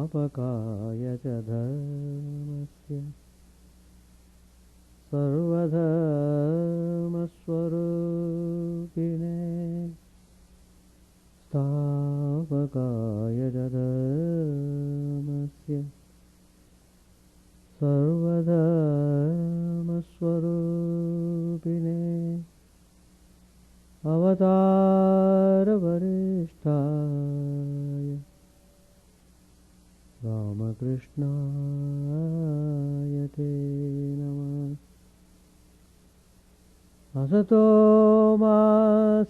स्थापकाय च धर्मस्य सर्वधर्मस्वरूपिणे स्थापकाय च धर्मस्य सर्वधर्मस्वरूपिणे अवतारवरिष्ठाय रामकृष्णाय ते नमः। असतो मा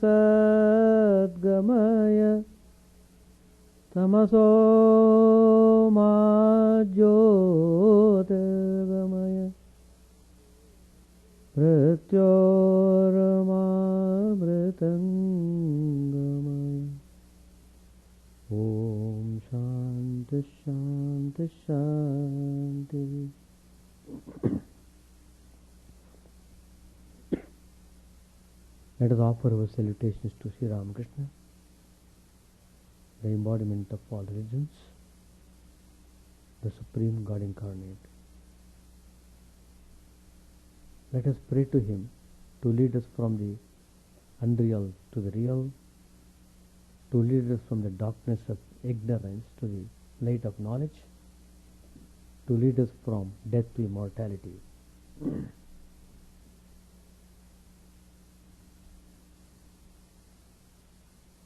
सद्गमय तमसो मा ज्योतिर्गमय मृत्योर्मामृतङ्गमय। ॐ शान्ति शान्ति शान्ति। Let us offer our salutations to Sri Ramakrishna, the embodiment of all religions, the Supreme God Incarnate. Let us pray to Him to lead us from the unreal to the real, to lead us from the darkness of ignorance to the light of knowledge, to lead us from death to immortality.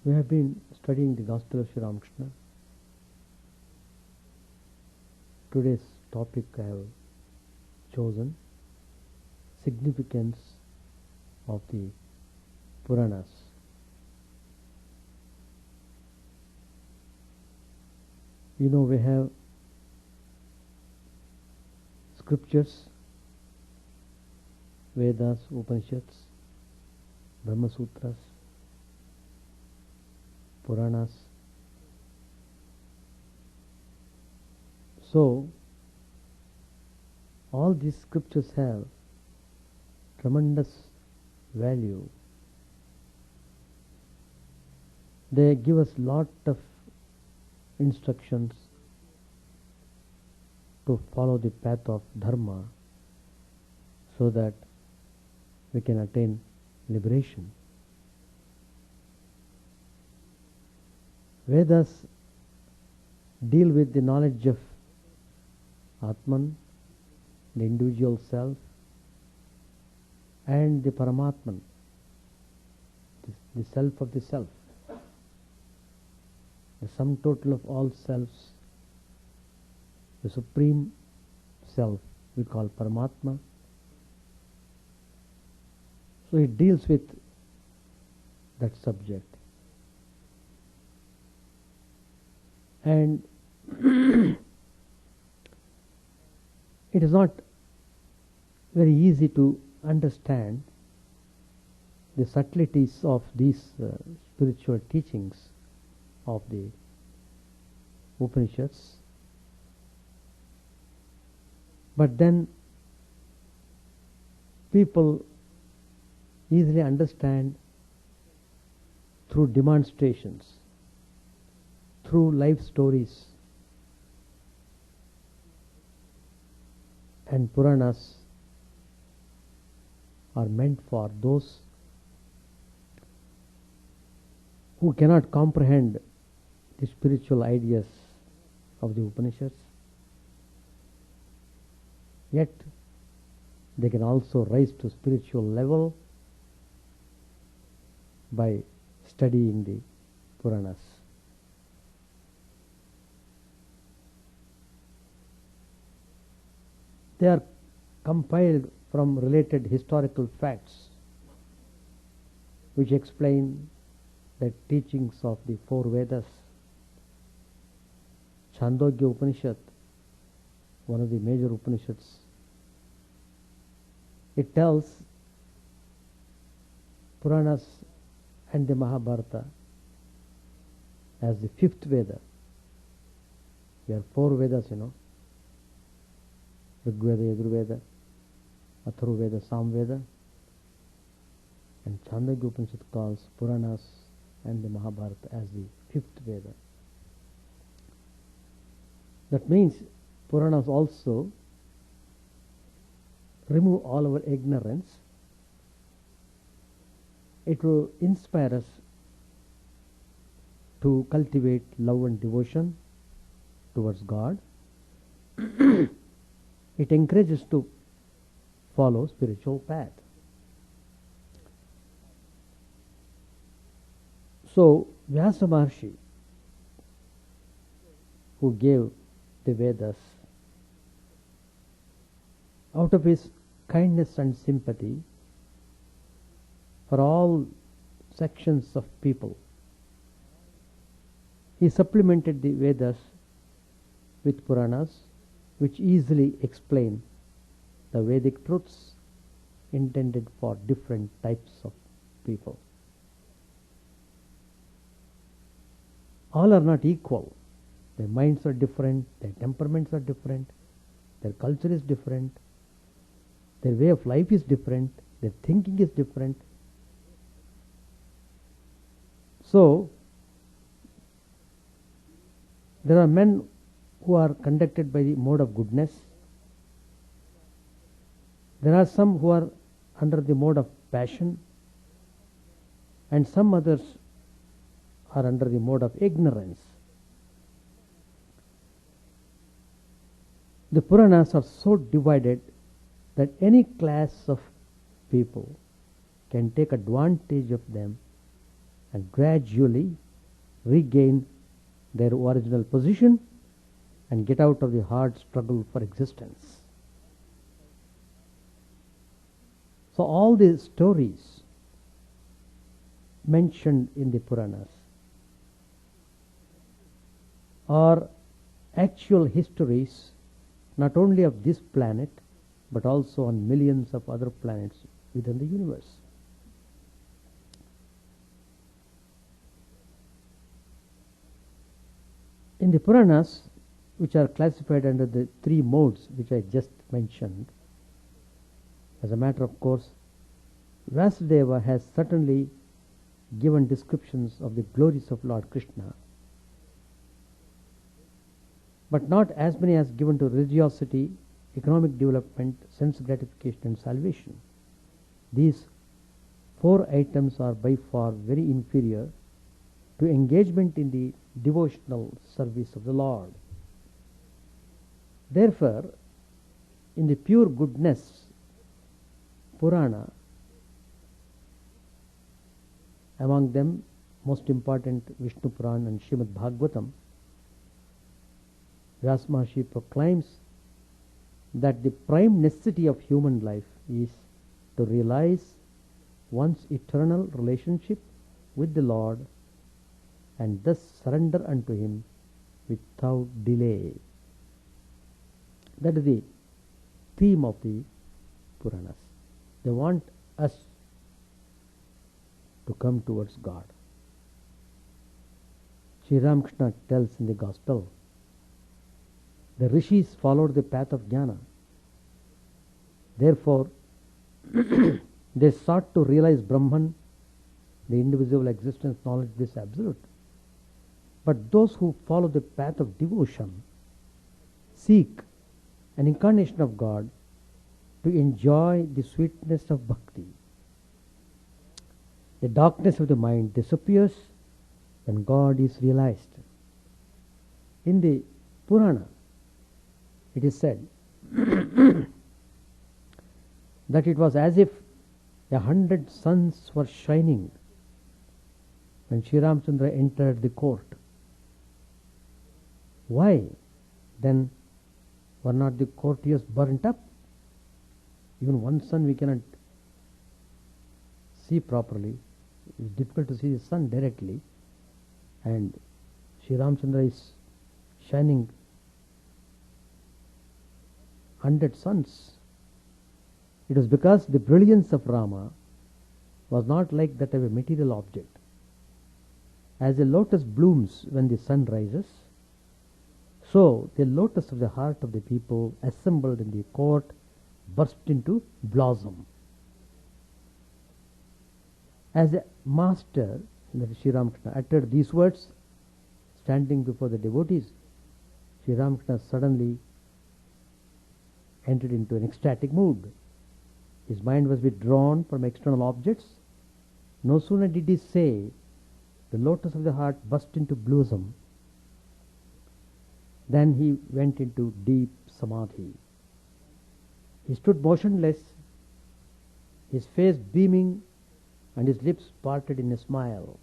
We have been studying the Gospel of Sri Ramakrishna. Today's topic I have chosen, significance of the Puranas. You know, we have scriptures, Vedas, Upanishads, Brahma Sutras, Puranas. So, all these scriptures have tremendous value. They give us lot of instructions to follow the path of dharma so that we can attain liberation. Vedas deal with the knowledge of Atman, the individual self, and the Paramatman, the self of the self, the sum total of all selves, the supreme self we call Paramatma. So it deals with that subject. And it is not very easy to understand the subtleties of these spiritual teachings of the Upanishads. But then people easily understand through demonstrations, through life stories. And Puranas are meant for those who cannot comprehend the spiritual ideas of the Upanishads, yet they can also rise to spiritual level by studying the Puranas. They are compiled from related historical facts which explain the teachings of the four Vedas. Chandogya Upanishad, one of the major Upanishads, it tells Puranas and the Mahabharata as the fifth Veda. There are four Vedas, you know. Rigveda, Yajurveda, Atharvaveda, Samveda, and Chandogya Upanishad calls Puranas and the Mahabharata as the fifth Veda. That means Puranas also remove all our ignorance. It will inspire us to cultivate love and devotion towards God. It encourages to follow spiritual path. So Vyasa Maharshi, who gave the Vedas, out of his kindness and sympathy for all sections of people, he supplemented the Vedas with Puranas, which easily explain the Vedic truths intended for different types of people. All are not equal. Their minds are different, their temperaments are different, their culture is different, their way of life is different, their thinking is different. So, there are men who are conducted by the mode of goodness. There are some who are under the mode of passion, and some others are under the mode of ignorance. The Puranas are so divided that any class of people can take advantage of them and gradually regain their original position and get out of the hard struggle for existence. So all the stories mentioned in the Puranas are actual histories not only of this planet but also on millions of other planets within the universe. In the Puranas, which are classified under the three modes which I just mentioned, as a matter of course, Vasudeva has certainly given descriptions of the glories of Lord Krishna, but not as many as given to religiosity, economic development, sense gratification and salvation. These four items are by far very inferior to engagement in the devotional service of the Lord. Therefore, in the pure goodness Purana, among them most important Vishnu Purana and Srimad Bhagavatam, Vyasa Maharshi proclaims that the prime necessity of human life is to realize one's eternal relationship with the Lord and thus surrender unto Him without delay. That is the theme of the Puranas. They want us to come towards God. Sri Ramakrishna tells in the Gospel, the rishis followed the path of jnana. Therefore, they sought to realize Brahman, the indivisible existence, knowledge, bliss, absolute. But those who follow the path of devotion seek an incarnation of God to enjoy the sweetness of bhakti. The darkness of the mind disappears when God is realized. In the Purana, it is said that it was as if 100 suns were shining when Sri Ramchandra entered the court. Why then were not the courtiers burnt up? Even one sun we cannot see properly. It is difficult to see the sun directly, and Sri Ramchandra is shining 100 suns. It was because the brilliance of Rama was not like that of a material object. As a lotus blooms when the sun rises, so the lotus of the heart of the people assembled in the court burst into blossom. As a master, that is Sri Ramakrishna, uttered these words, standing before the devotees, Sri Ramakrishna suddenly entered into an ecstatic mood. His mind was withdrawn from external objects. No sooner did he say, the lotus of the heart burst into blossom, then he went into deep samadhi. He stood motionless, his face beaming and his lips parted in a smile.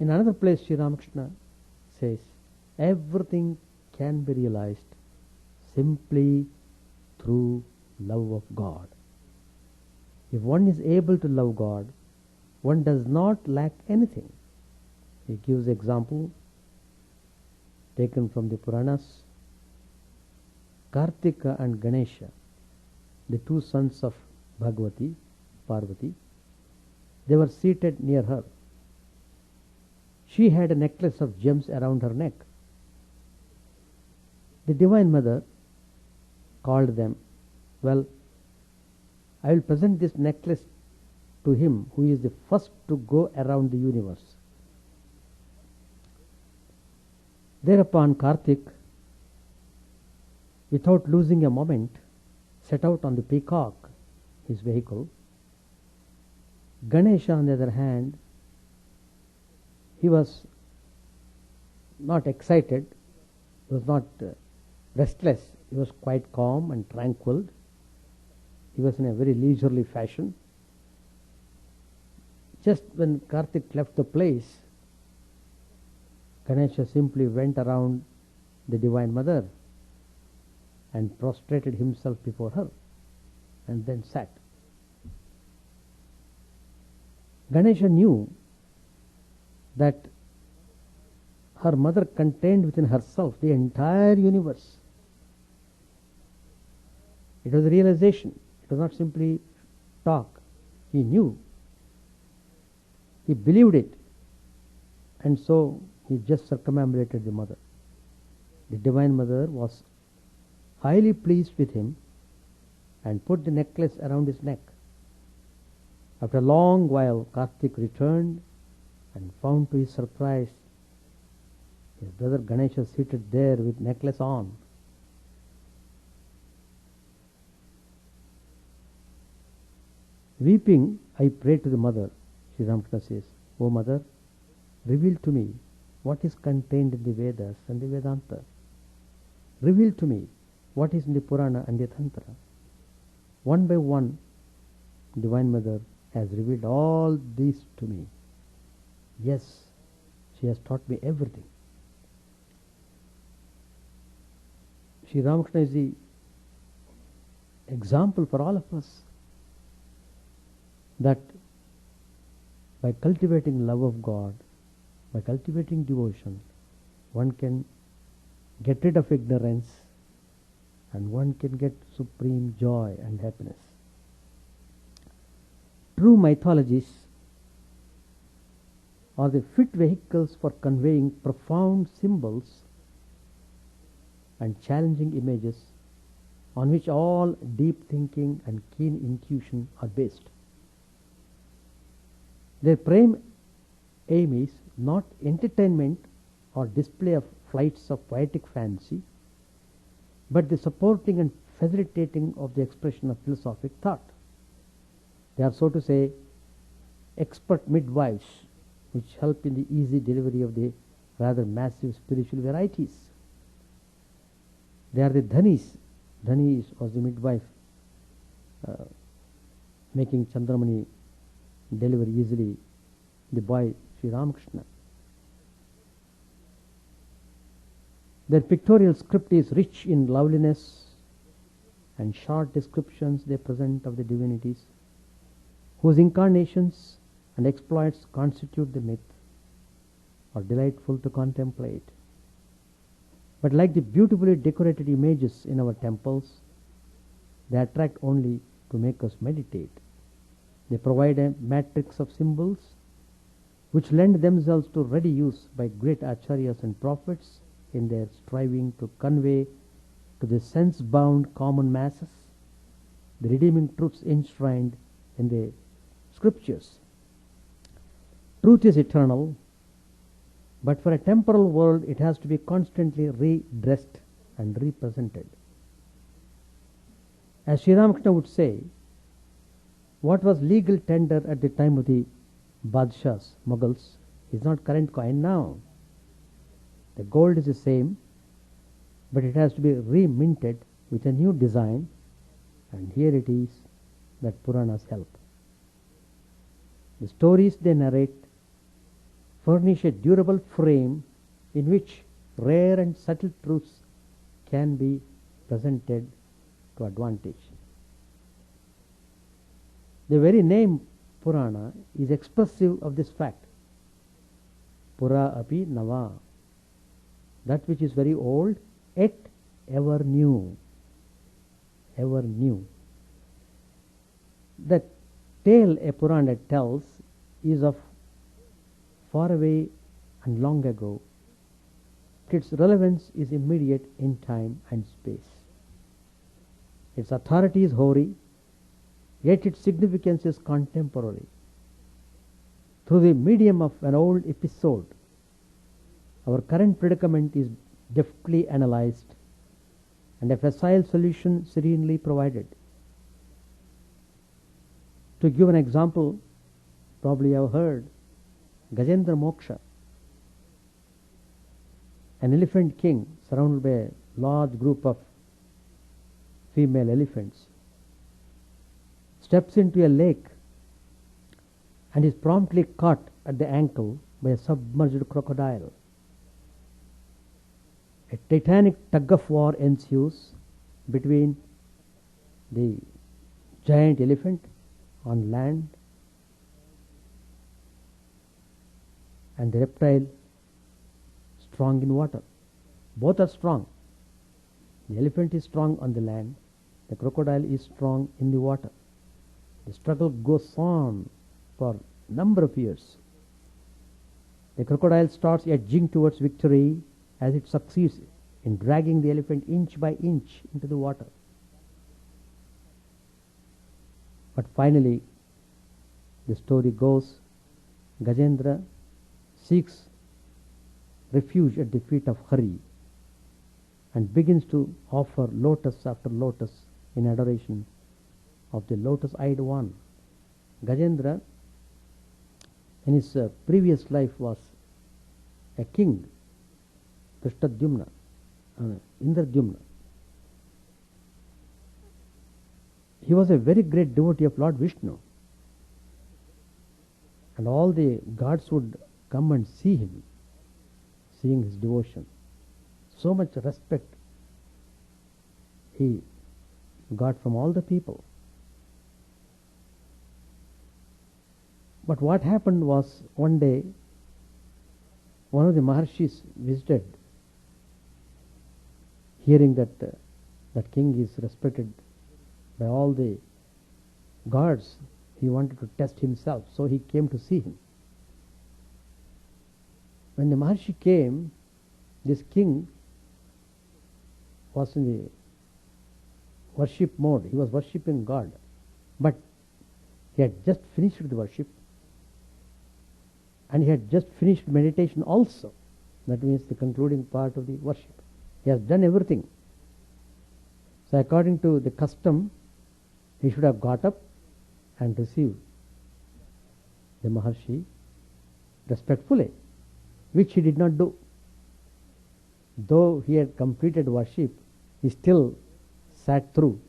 In another place, Sri Ramakrishna says, everything can be realized simply through love of God. If one is able to love God, one does not lack anything. He gives example taken from the Puranas. Kartika and Ganesha, the two sons of Bhagavati, Parvati, they were seated near her. She had a necklace of gems around her neck. The Divine Mother called them, well, I will present this necklace to him who is the first to go around the universe. Thereupon Kartik, without losing a moment, set out on the peacock, his vehicle. Ganesha, on the other hand, he was not excited, he was not restless, he was quite calm and tranquil. He was in a very leisurely fashion. Just when Kartik left the place, Ganesha simply went around the Divine Mother and prostrated himself before her and then sat. Ganesha knew that her mother contained within herself the entire universe. It was a realization. It was not simply talk. He knew. He believed it. And so he just circumambulated the mother. The Divine Mother was highly pleased with him and put the necklace around his neck. After a long while, Kartik returned and found to his surprise his brother Ganesha seated there with necklace on. Weeping, I prayed to the mother. Sri Ramakrishna says, O mother, reveal to me what is contained in the Vedas and the Vedanta. Reveal to me what is in the Purana and the Tantra. One by one, Divine Mother has revealed all these to me. Yes, she has taught me everything. Sri Ramakrishna is the example for all of us that by cultivating love of God, by cultivating devotion, one can get rid of ignorance and one can get supreme joy and happiness. True mythologies are the fit vehicles for conveying profound symbols and challenging images on which all deep thinking and keen intuition are based. Their prime aim is not entertainment or display of flights of poetic fancy, but the supporting and facilitating of the expression of philosophic thought. They are, so to say, expert midwives which help in the easy delivery of the rather massive spiritual varieties. They are the dhanis. Dhani was the midwife making Chandramani deliver easily the boy Sri Ramakrishna. Their pictorial script is rich in loveliness and short descriptions they present of the divinities whose incarnations and exploits constitute the myth are delightful to contemplate. But like the beautifully decorated images in our temples, they attract only to make us meditate. They provide a matrix of symbols which lend themselves to ready use by great acharyas and prophets in their striving to convey to the sense-bound common masses the redeeming truths enshrined in the scriptures. Truth is eternal. But for a temporal world, it has to be constantly redressed and represented. As Sri Ramakrishna would say, what was legal tender at the time of the Badshahs, Mughals, is not current coin now. The gold is the same, but it has to be reminted with a new design, and here it is that Puranas help. The stories they narrate furnish a durable frame in which rare and subtle truths can be presented to advantage. The very name Purana is expressive of this fact. Pura api nava. That which is very old, yet ever new. Ever new. The tale a Purana tells is of far away and long ago. Its relevance is immediate in time and space. Its authority is hoary, yet its significance is contemporary. Through the medium of an old episode, our current predicament is deftly analyzed and a facile solution serenely provided. To give an example, probably you have heard Gajendra Moksha, an elephant king surrounded by a large group of female elephants, steps into a lake and is promptly caught at the ankle by a submerged crocodile. A titanic tug of war ensues between the giant elephant on land and the reptile strong in water. Both are strong. The elephant is strong on the land, the crocodile is strong in the water. The struggle goes on for a number of years. The crocodile starts edging towards victory as it succeeds in dragging the elephant inch by inch into the water. But finally, the story goes, Gajendra seeks refuge at the feet of Hari and begins to offer lotus after lotus in adoration of the lotus-eyed one. Gajendra in his previous life was a king, Drishtadyumna, Indradyumna. He was a very great devotee of Lord Vishnu, and all the gods would come and see him, seeing his devotion. So much respect he got from all the people. But what happened was, one day one of the Maharshis visited, hearing that that king is respected by all the gods. He wanted to test himself, so he came to see him. When the Maharshi came, this king was in the worship mode. He was worshipping God, but he had just finished the worship and he had just finished meditation also. That means the concluding part of the worship. He has done everything. So according to the custom, he should have got up and received the Maharshi respectfully, which he did not do. Though he had completed worship, he still sat through,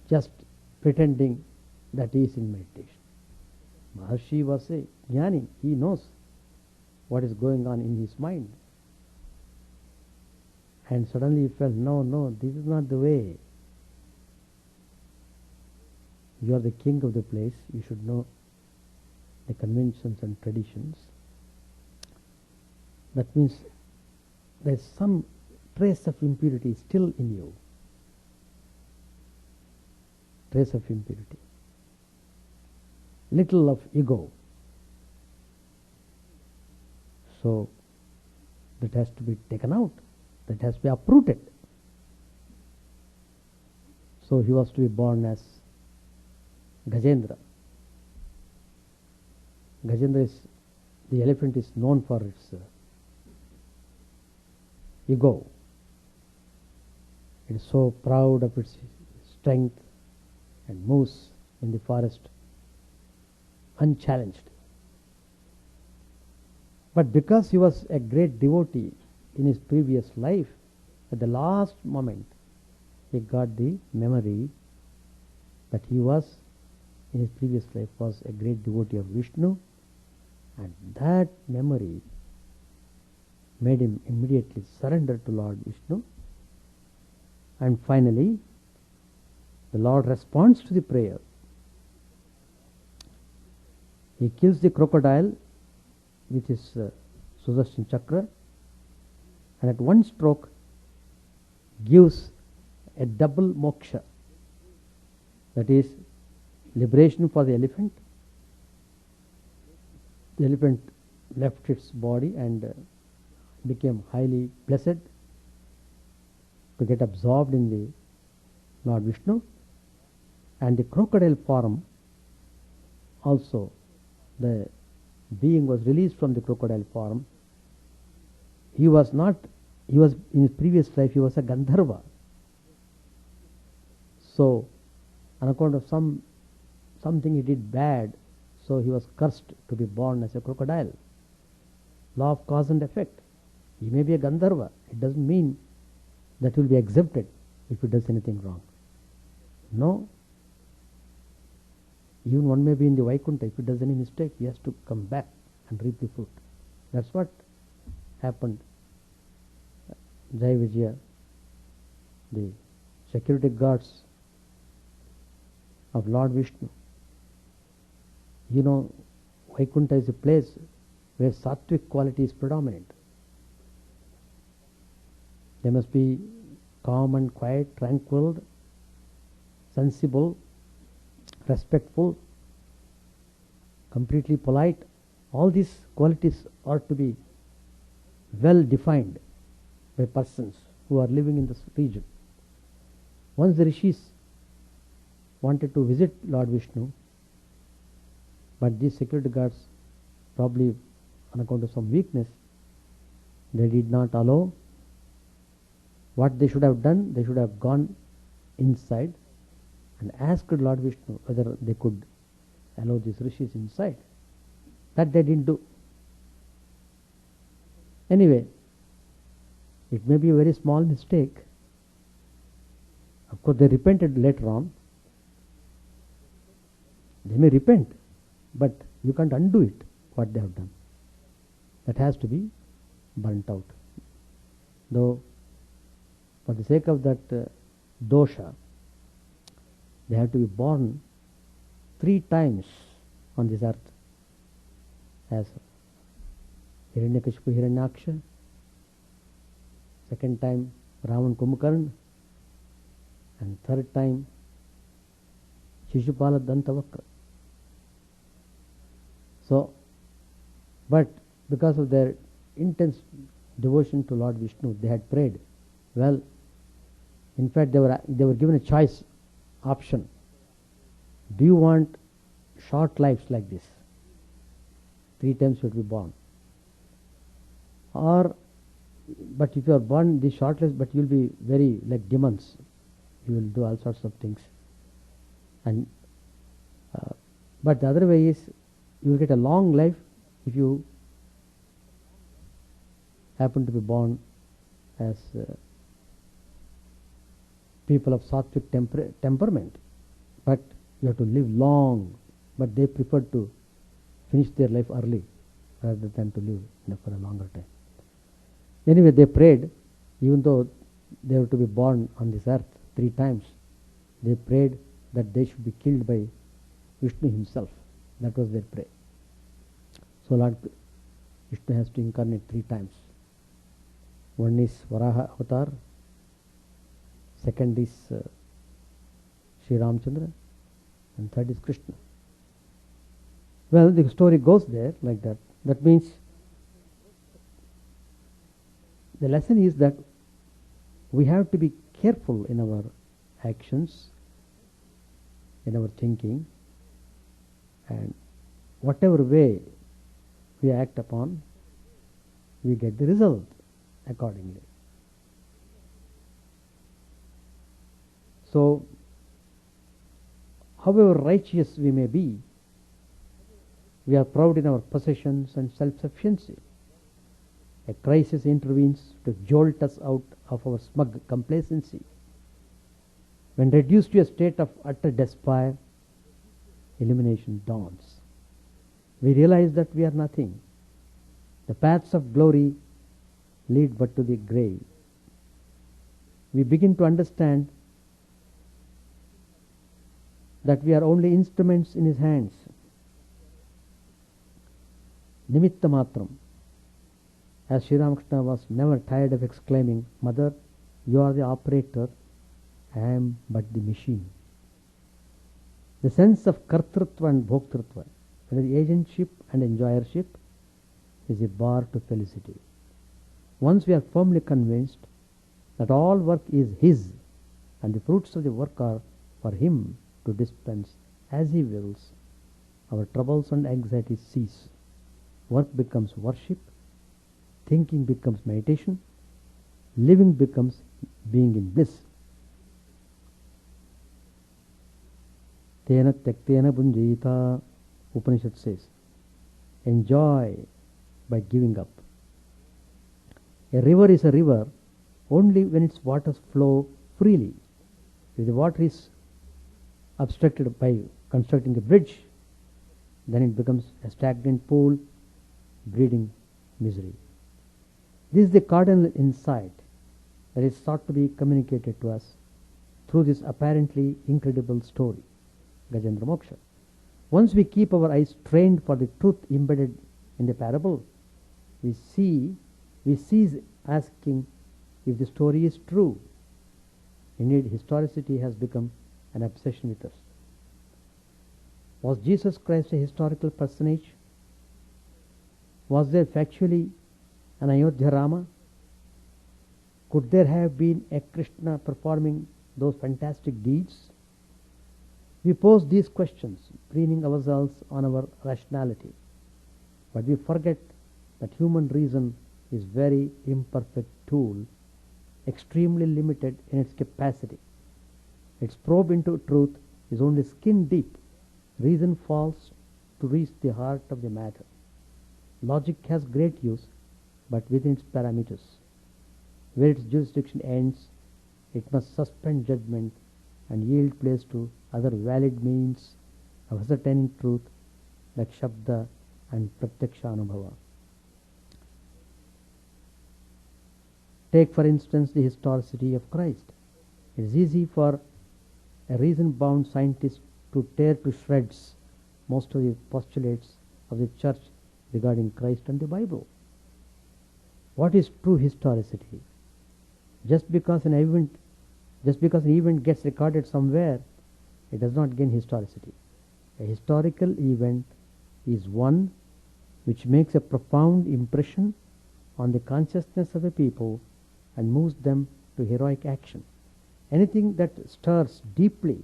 just pretending that he is in meditation. Maharshi was a jnani. He knows what is going on in his mind. And suddenly he felt, no, this is not the way. You are the king of the place. You should know the conventions and traditions. That means there is some trace of impurity still in you. Trace of impurity. Little of ego. So that has to be taken out. That has to be uprooted. So he was to be born as Gajendra. Gajendra is the elephant is known for its ego. It is so proud of its strength and moves in the forest unchallenged. But because he was a great devotee in his previous life, at the last moment he got the memory that he was, in his previous life, was a great devotee of Vishnu, and that memory made him immediately surrender to Lord Vishnu. And finally, the Lord responds to the prayer. He kills the crocodile with his Sudarshan Chakra, and at one stroke gives a double moksha, that is liberation for the elephant. The elephant left its body and became highly blessed to get absorbed in the Lord Vishnu, and the crocodile form also, the being was released from the crocodile form. He was in his previous life he was a Gandharva. So on account of something he did bad, so he was cursed to be born as a crocodile. Law of cause and effect. He may be a Gandharva. It doesn't mean that he will be exempted if he does anything wrong. No. Even one may be in the Vaikuntha. If he does any mistake, he has to come back and reap the fruit. That's what happened. Jai Vijaya, the security guards of Lord Vishnu. You know, Vaikuntha is a place where sattvic quality is predominant. They must be calm and quiet, tranquil, sensible, respectful, completely polite. All these qualities are to be well defined by persons who are living in this region. Once the rishis wanted to visit Lord Vishnu, but these security guards, probably on account of some weakness, they did not allow. What they should have done, they should have gone inside and asked Lord Vishnu whether they could allow these rishis inside. That they didn't do. Anyway, it may be a very small mistake. Of course, they repented later on. They may repent, but you can't undo it, what they have done. That has to be burnt out. Though, for the sake of that dosha, they have to be born 3 times on this earth as Hiranyakashipu Hiranyaksha, second time Ravan Kumbhakarna, and third time Shishupala Dantavakra. So, but because of their intense devotion to Lord Vishnu, they had prayed. Well, in fact, they were given a choice option. Do you want short lives like this? 3 times you have to be born. Or, but if you are born this short life, but you will be very like demons. You will do all sorts of things. And but the other way is you will get a long life if you happen to be born as people of sattvic temperament. But you have to live long. But they preferred to finish their life early rather than to live for a longer time. Anyway, they prayed, even though they were to be born on this earth 3 times, they prayed that they should be killed by Vishnu himself. That was their prayer. So Lord Vishnu has to incarnate 3 times. One is Varaha Avatar, second is Sri Ramchandra, and third is Krishna. Well, the story goes there like that. That means the lesson is that we have to be careful in our actions, in our thinking, and whatever way we act upon, we get the result accordingly. So, however righteous we may be, we are proud in our possessions and self-sufficiency. A crisis intervenes to jolt us out of our smug complacency. When reduced to a state of utter despair, illumination dawns. We realize that we are nothing. The paths of glory lead but to the grave. We begin to understand that we are only instruments in His hands. Nimitta matram. As Sri Ramakrishna was never tired of exclaiming, Mother, you are the operator, I am but the machine. The sense of kartrutva and bhoktrutva, that is agentship and enjoyership, is a bar to felicity. Once we are firmly convinced that all work is His and the fruits of the work are for Him to dispense as He wills, our troubles and anxieties cease. Work becomes worship, thinking becomes meditation, living becomes being in bliss. Tena tyaktena bunjita, Upanishad says. Enjoy by giving up. A river is a river only when its waters flow freely. If the water is obstructed by constructing a bridge, then it becomes a stagnant pool, breeding misery. This is the cardinal insight that is sought to be communicated to us through this apparently incredible story, Gajendra Moksha. Once we keep our eyes trained for the truth embedded in the parable, we cease asking if the story is true. Indeed, historicity has become an obsession with us. Was Jesus Christ a historical personage? Was there factually an Ayodhya Rama? Could there have been a Krishna performing those fantastic deeds? We pose these questions, preening ourselves on our rationality. But we forget that human reason is very imperfect tool, extremely limited in its capacity. Its probe into truth is only skin deep. Reason falls to reach the heart of the matter. Logic has great use, but within its parameters. Where its jurisdiction ends, it must suspend judgment and yield place to other valid means of ascertaining truth like Shabda and Pratyaksha Anubhava. Take for instance the historicity of Christ. It is easy for a reason-bound scientist to tear to shreds most of the postulates of the church regarding Christ and the Bible. What is true historicity? Just because an event gets recorded somewhere, it does not gain historicity. A historical event is one which makes a profound impression on the consciousness of a people and moves them to heroic action. Anything that stirs deeply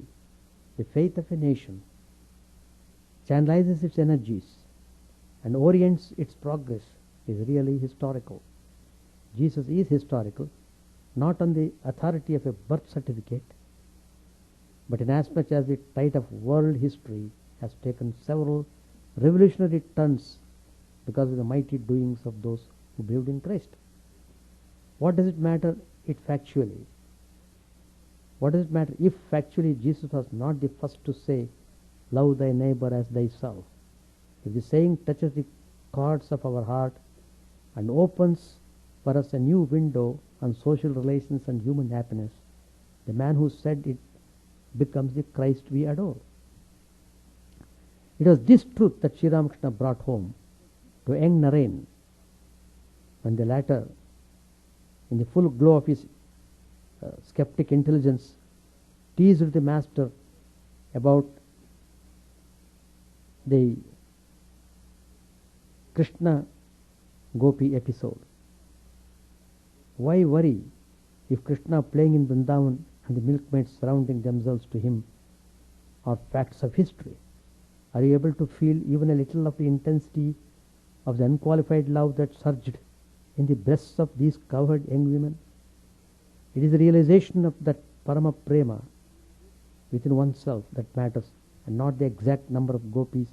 the faith of a nation, channelizes its energies, and orients its progress is really historical. Jesus is historical, not on the authority of a birth certificate, but inasmuch as the tide of world history has taken several revolutionary turns because of the mighty doings of those who believed in Christ. What does it matter if factually Jesus was not the first to say, love thy neighbor as thyself? If the saying touches the chords of our heart and opens for us a new window on social relations and human happiness, the man who said it becomes the Christ we adore. It was this truth that Sri Ramakrishna brought home to young Naren when the latter, in the full glow of his skeptic intelligence, teased the master about the Krishna Gopi episode. Why worry if Krishna playing in Vrindavan and the milkmaids surrounding themselves to him are facts of history? Are you able to feel even a little of the intensity of the unqualified love that surged in the breasts of these cowherd young women? It is the realization of that Parama Prema within oneself that matters, and not the exact number of gopis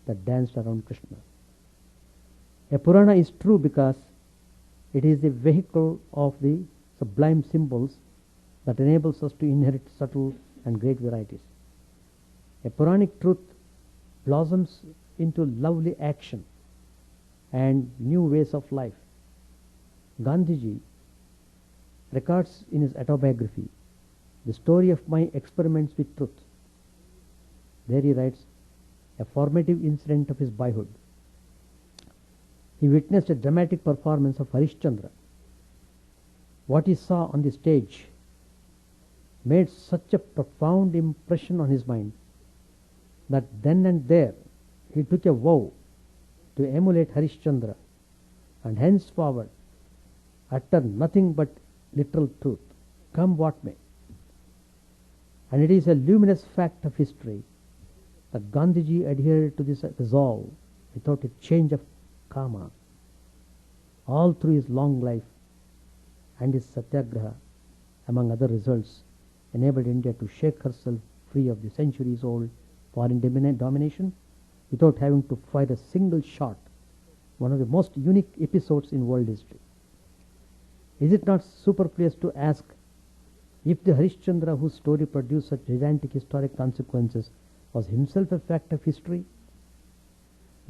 that danced around Krishna. A Purana is true because it is the vehicle of the sublime symbols that enables us to inherit subtle and great varieties. A Puranic truth blossoms into lovely action and new ways of life. Gandhiji records in his autobiography the story of my experiments with truth. There he writes a formative incident of his boyhood. He witnessed a dramatic performance of Harishchandra. What he saw on the stage made such a profound impression on his mind that then and there he took a vow to emulate Harishchandra and henceforward utter nothing but literal truth, come what may. And it is a luminous fact of history that Gandhiji adhered to this resolve without a change of karma all through his long life, and his satyagraha, among other results, enabled India to shake herself free of the centuries-old foreign domination without having to fire a single shot, one of the most unique episodes in world history. Is it not superfluous to ask if the Harishchandra whose story produced such gigantic historic consequences was himself a fact of history?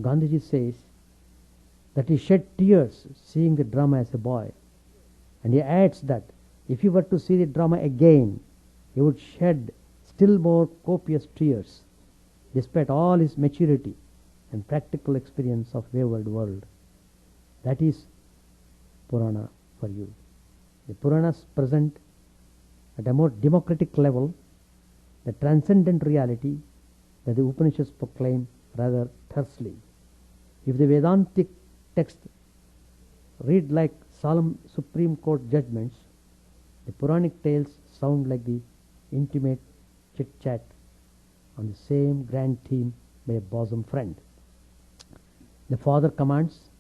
Gandhiji says that he shed tears seeing the drama as a boy, and he adds that if he were to see the drama again, he would shed still more copious tears, despite all his maturity and practical experience of wayward world. That is Purana for you. The Puranas present at a more democratic level the transcendent reality that the Upanishads proclaim rather tersely. If the Vedantic text read like solemn Supreme Court judgments, the Puranic tales sound like the intimate chit-chat on the same grand theme by a bosom friend. The father commands,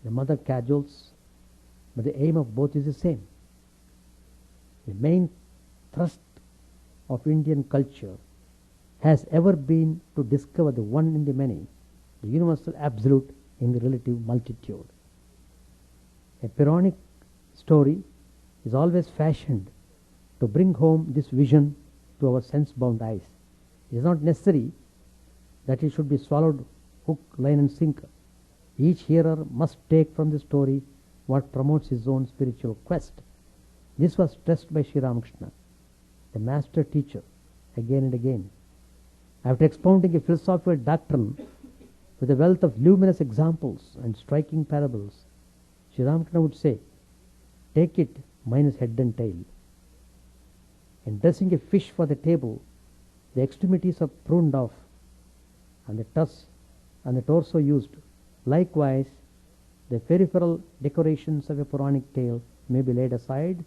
the mother cajoles, but the aim of both is the same. The main thrust of Indian culture has ever been to discover the one in the many, the universal absolute in the relative multitude. A Puranic story is always fashioned to bring home this vision to our sense-bound eyes. It is not necessary that it should be swallowed hook, line and sinker. Each hearer must take from the story what promotes his own spiritual quest. This was stressed by Sri Ramakrishna, the master teacher, again and again. After expounding a philosophical doctrine with a wealth of luminous examples and striking parables, Sri Ramakrishna would say, take it minus head and tail. In dressing a fish for the table, the extremities are pruned off and the tusk and the torso used. Likewise, the peripheral decorations of a Puranic tale may be laid aside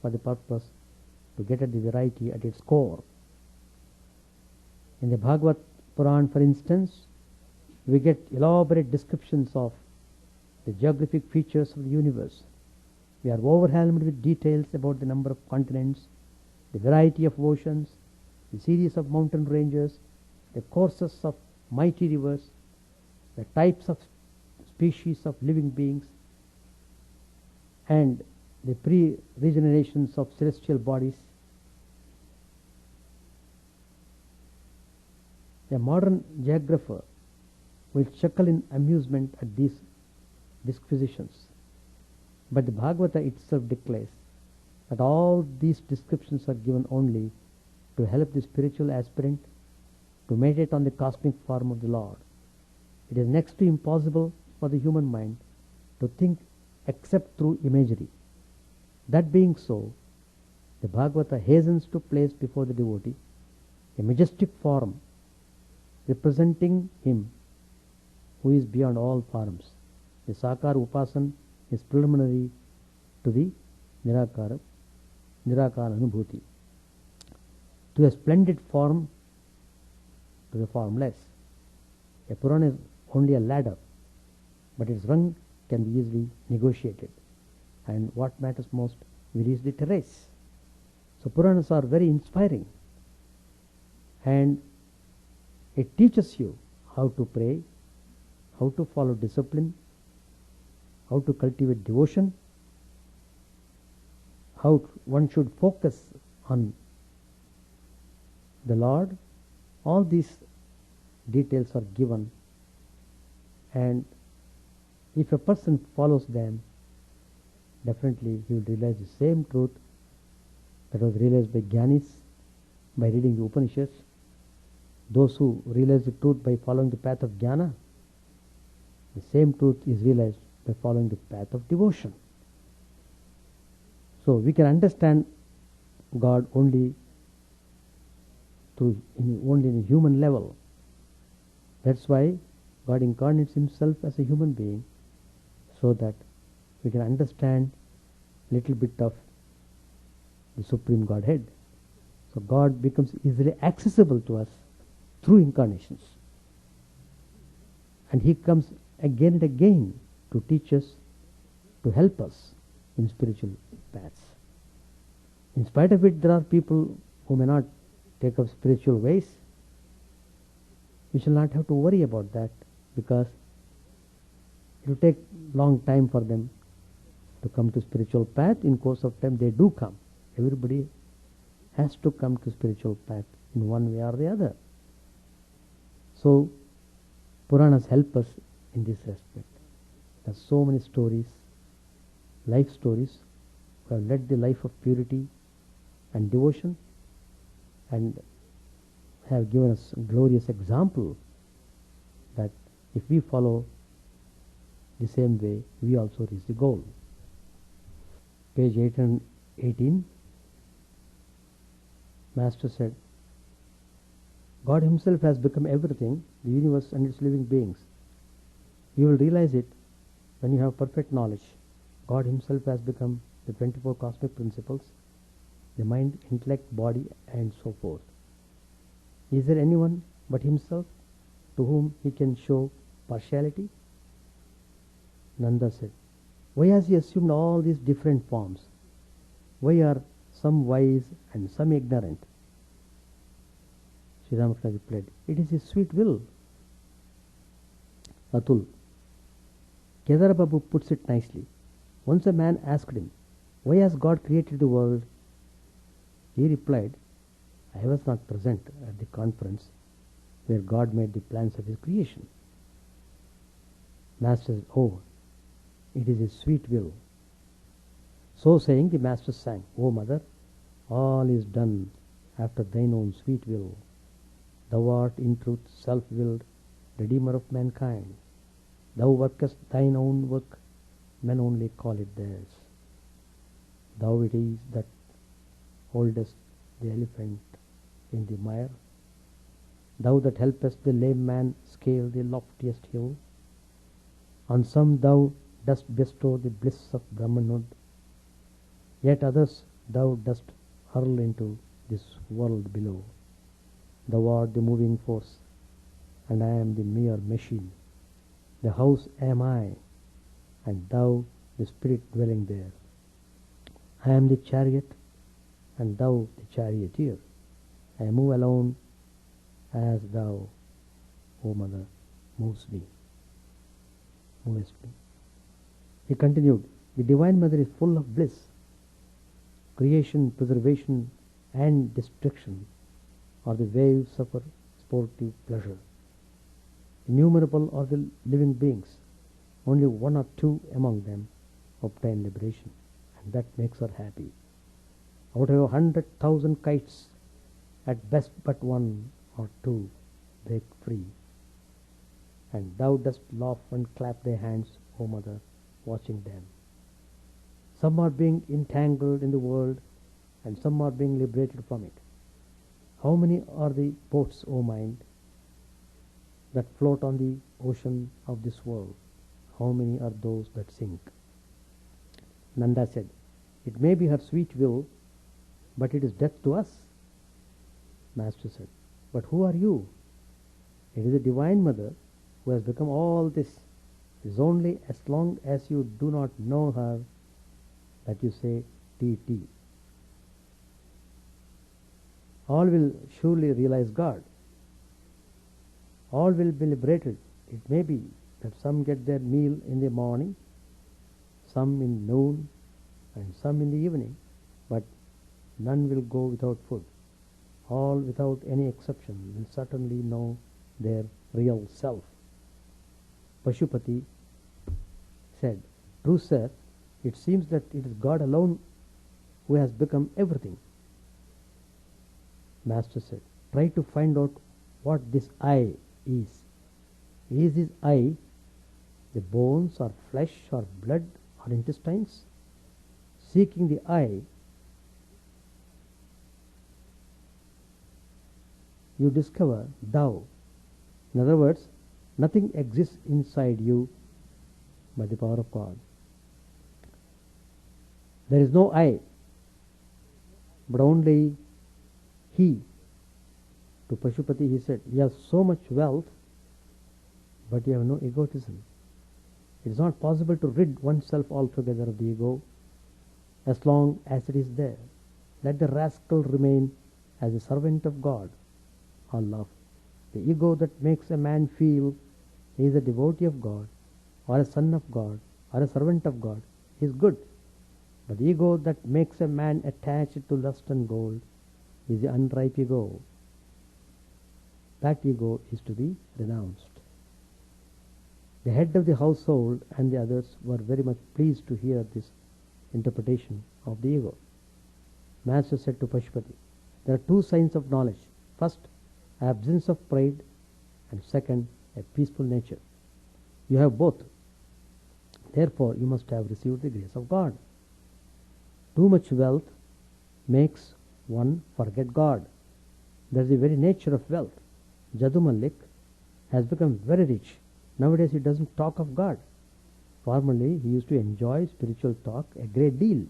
for the purpose to get at the variety at its core. In the Bhagavad Puran, for instance, we get elaborate descriptions of the geographic features of the universe. We are overwhelmed with details about the number of continents, the variety of oceans, the series of mountain ranges, the courses of mighty rivers, the types of species of living beings, and the pre-regenerations of celestial bodies. A modern geographer will chuckle in amusement at these disquisitions, but the Bhagavata itself declares that all these descriptions are given only to help the spiritual aspirant to meditate on the cosmic form of the Lord. It is next to impossible for the human mind to think except through imagery. That being so, the Bhagavata hastens to place before the devotee a majestic form representing him who is beyond all forms. The Sakara Upasan is preliminary to the Nirakara Anubhuti, to a splendid form, to the formless. A Purana is only a ladder but its rung can be easily negotiated. And what matters most, we reach the terrace. So Puranas are very inspiring, and it teaches you how to pray, how to follow discipline, how to cultivate devotion, how one should focus on the Lord. All these details are given, and if a person follows them, definitely he will realize the same truth that was realized by Jnanis by reading the Upanishads. Those who realize the truth by following the path of jnana, the same truth is realized by following the path of devotion. So we can understand God only only in a human level. That's why God incarnates himself as a human being, so that we can understand little bit of the Supreme Godhead. So God becomes easily accessible to us through incarnations. And he comes again and again to teach us, to help us in spiritual paths. In spite of it, there are people who may not take up spiritual ways. We shall not have to worry about that, because it will take long time for them to come to spiritual path. In course of time they do come. Everybody has to come to spiritual path in one way or the other. So Puranas help us in this respect. There are so many stories, life stories, who have led the life of purity and devotion, and have given us a glorious example that if we follow the same way, we also reach the goal. Page 818, Master said, God himself has become everything, the universe and its living beings. You will realize it when you have perfect knowledge. God himself has become the 24 cosmic principles, the mind, intellect, body, and so forth. Is there anyone but himself to whom he can show partiality? Nanda said, why has he assumed all these different forms? Why are some wise and some ignorant? Sri Ramakrishna replied, it is his sweet will. Atul, Kedara Babu puts it nicely. Once a man asked him, why has God created the world? He replied, I was not present at the conference where God made the plans of his creation. Master said, oh, it is his sweet will. So saying, the master sang, O mother, all is done after thine own sweet will. Thou art in truth self-willed, Redeemer of mankind. Thou workest thine own work, men only call it theirs. Thou it is that holdest the elephant in the mire. Thou that helpest the lame man scale the loftiest hill. On some thou dost bestow the bliss of Brahmanhood, yet others thou dost hurl into this world below. Thou art the moving force, and I am the mere machine. The house am I, and thou the spirit dwelling there. I am the chariot, and thou the charioteer. I move alone as thou, O mother, movest me. He continued, the Divine Mother is full of bliss. Creation, preservation, and destruction are the waves of her sportive pleasure. Innumerable are the living beings. Only one or two among them obtain liberation, and that makes her happy. Out of 100,000 kites, at best but one or two break free. And thou dost laugh and clap thy hands, O mother, watching them. Some are being entangled in the world, and some are being liberated from it. How many are the boats, O mind, that float on the ocean of this world? How many are those that sink? Nanda said, it may be her sweet will, but it is death to us. Master said, but who are you? It is the Divine Mother who has become all this It is only as long as you do not know her that you say TT. All will surely realize God. All will be liberated. It may be that some get their meal in the morning, some in noon, and some in the evening, but none will go without food. All, without any exception, will certainly know their real self. Pashupati said, "True, sir, it seems that it is God alone who has become everything." Master said, "Try to find out what this I is. Is this I the bones or flesh or blood or intestines? Seeking the I, you discover thou. In other words, nothing exists inside you by the power of God. There is no I, but only He." To Pashupati he said, "You have so much wealth, but you have no egotism. It is not possible to rid oneself altogether of the ego as long as it is there. Let the rascal remain as a servant of God." Allah. The ego that makes a man feel he is a devotee of God, or a son of God, or a servant of God, is good. But the ego that makes a man attached to lust and gold is the unripe ego. That ego is to be renounced. The head of the household and the others were very much pleased to hear this interpretation of the ego. Master said to Pashupati, "There are two signs of knowledge. First, absence of pride, and second, a peaceful nature. You have both. Therefore, you must have received the grace of God. Too much wealth makes one forget God. That is the very nature of wealth. Jadu Malik has become very rich. Nowadays he doesn't talk of God. Formerly he used to enjoy spiritual talk a great deal.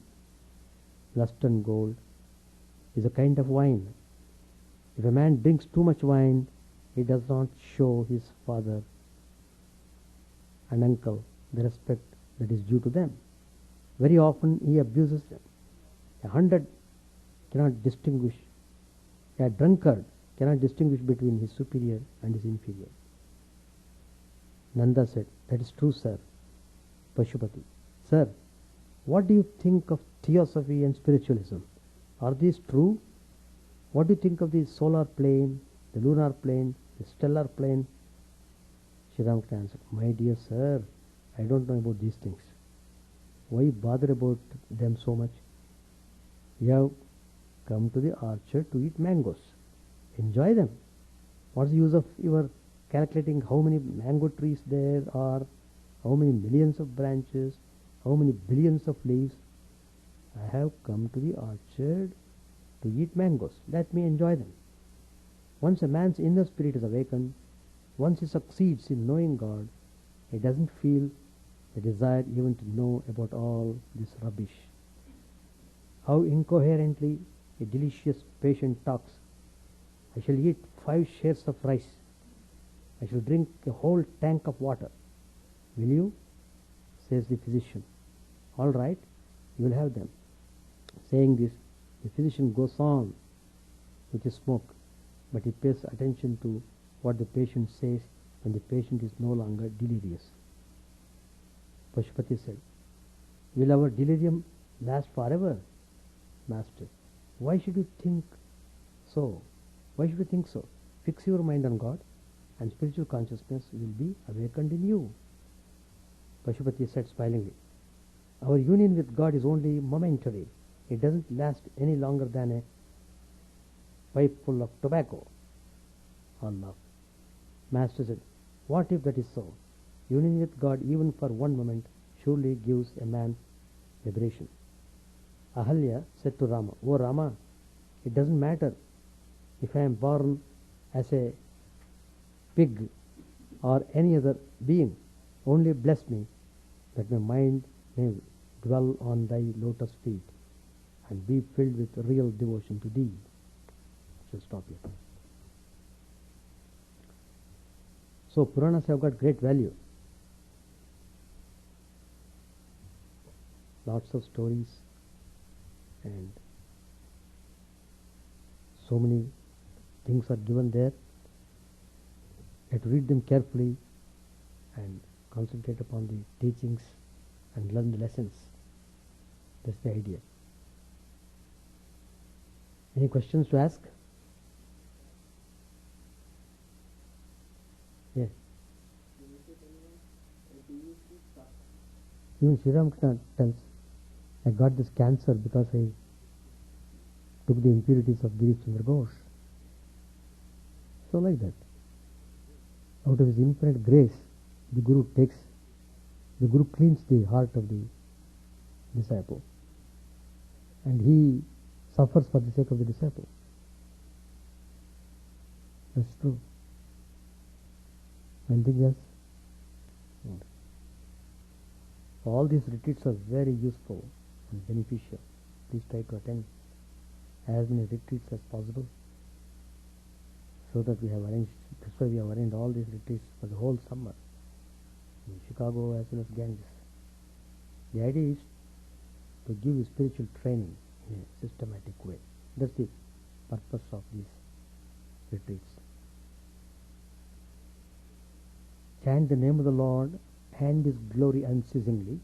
Lust and gold is a kind of wine. If a man drinks too much wine, he does not show his father and uncle the respect that is due to them. Very often he abuses them. 100 cannot distinguish. A drunkard cannot distinguish between his superior and his inferior." Nanda said, "That is true, sir." Pashupati, "Sir, what do you think of theosophy and spiritualism? Are these true? What do you think of the solar plane, the lunar plane, the stellar plane?" Chidananda answered, "My dear sir, I don't know about these things. Why bother about them so much? You have come to the orchard to eat mangoes. Enjoy them. What's the use of your calculating how many mango trees there are, how many millions of branches, how many billions of leaves? I have come to the orchard to eat mangoes. Let me enjoy them." Once a man's inner spirit is awakened, once he succeeds in knowing God, he doesn't feel the desire even to know about all this rubbish. How incoherently a delicious patient talks. "I shall eat 5 shares of rice. I shall drink a whole tank of water. Will you?" says the physician. "All right, you will have them." Saying this, the physician goes on with his smoke, but he pays attention to what the patient says when the patient is no longer delirious. Pashupati said, "Will our delirium last forever?" Master, "Why should you think so? Why should you think so? Fix your mind on God, and spiritual consciousness will be awakened in you." Pashupati said smilingly, "Our union with God is only momentary. It doesn't last any longer than a pipe full of tobacco." Allah. Master said, "What if that is so? Union with God even for one moment surely gives a man liberation." Ahalya said to Rama, "O Rama, it doesn't matter if I am born as a pig or any other being. Only bless me that my mind may dwell on thy lotus feet and be filled with real devotion to thee." I shall stop here. So Puranas have got great value. lots of stories, and so many things are given there. You have to read them carefully and concentrate upon the teachings and learn the lessons. That's the idea. Any questions to ask? Yes. Even Sri Ramakrishna tells, I got this cancer because I took the impurities of Girish Chandra Ghosh. So like that. Out of his infinite grace, the Guru cleans the heart of the disciple. And he suffers for the sake of the disciple. That's true. Anything else? No. All these retreats are very useful and beneficial. Please try to attend as many retreats as possible, so that we have arranged. That's why we have arranged all these retreats for the whole summer in Chicago as well as Ganges. The idea is to give you spiritual training in a systematic way. That's the purpose of these retreats. Chant the name of the Lord and His glory unceasingly,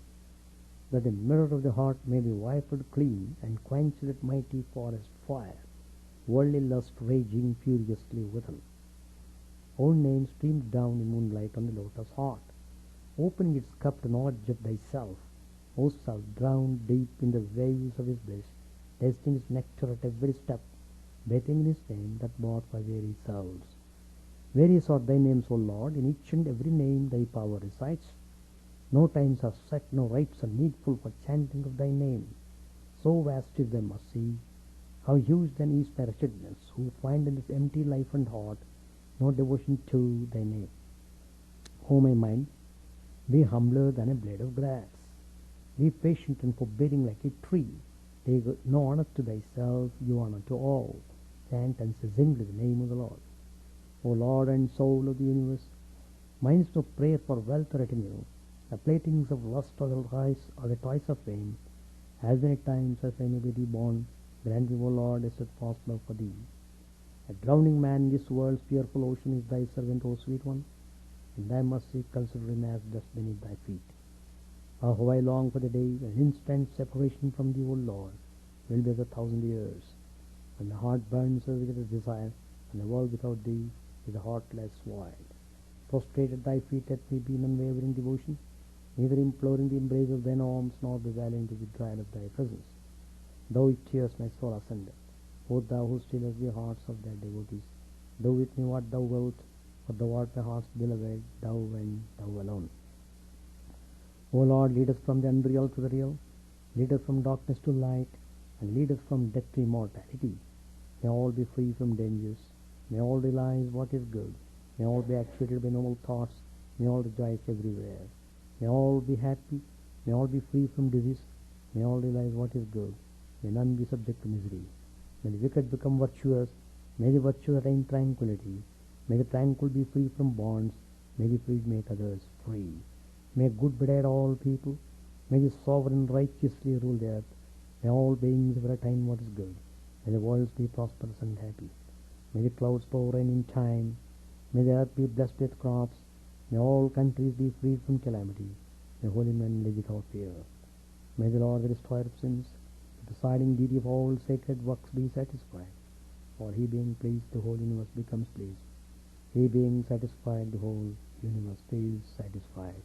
that the mirror of the heart may be wiped clean and quench that mighty forest fire, worldly lust raging furiously within. Own name streams down in moonlight on the lotus heart, opening its cup to knowledge of thyself, O self, drowned deep in the waves of His bliss, tasting His nectar at every step, bathing in His name that bought for weary souls. Various are thy names, O Lord, in each and every name thy power resides. No times are set, no rites are needful for chanting of thy name. So vast is thy mercy, how huge then is thy wretchedness, who find in this empty life and heart no devotion to thy name. O my mind, be humbler than a blade of grass. Be patient and forbearing like a tree. Take no honor to thyself, give honor to all. Chant unceasingly the name of the Lord. O Lord and soul of the universe, mine is no prayer for wealth or retinue. The playthings of lust or the toys of fame. As many times as I may be reborn, grant me, O Lord, a steadfast love for thee. A drowning man in this world's fearful ocean is thy servant, O sweet one. In thy mercy consider him as dust beneath thy feet. Oh, how I long for the day when instant separation from thee, O Lord, will be as 1,000 years, when the heart burns with a desire, and the world without thee is a heartless void. Prostrate at thy feet, let me be in unwavering devotion, neither imploring the embrace of thine arms, nor bewailing the withdrawal of thy presence. Thou with tears my soul asunder, O thou who stillest the hearts of thy devotees, do with me what thou wilt, for thou art my heart's beloved, thou and thou alone. O Lord, lead us from the unreal to the real, lead us from darkness to light, and lead us from death to immortality. May all be free from dangers, may all realize what is good, may all be actuated by noble thoughts, may all rejoice everywhere, may all be happy, may all be free from disease, may all realize what is good, may none be subject to misery. May the wicked become virtuous, may the virtuous attain tranquility, may the tranquil be free from bonds, may the freed make others free. May good betide all people, may the sovereign righteously rule the earth, may all beings ever attain what is good, may the worlds be prosperous and happy, may the clouds pour rain in time, may the earth be blessed with crops, may all countries be freed from calamity, may holy men live without fear. May the Lord, the destroyer of sins, the presiding deity of all sacred works, be satisfied, for he being pleased, the whole universe becomes pleased. He being satisfied, the whole universe feels satisfied.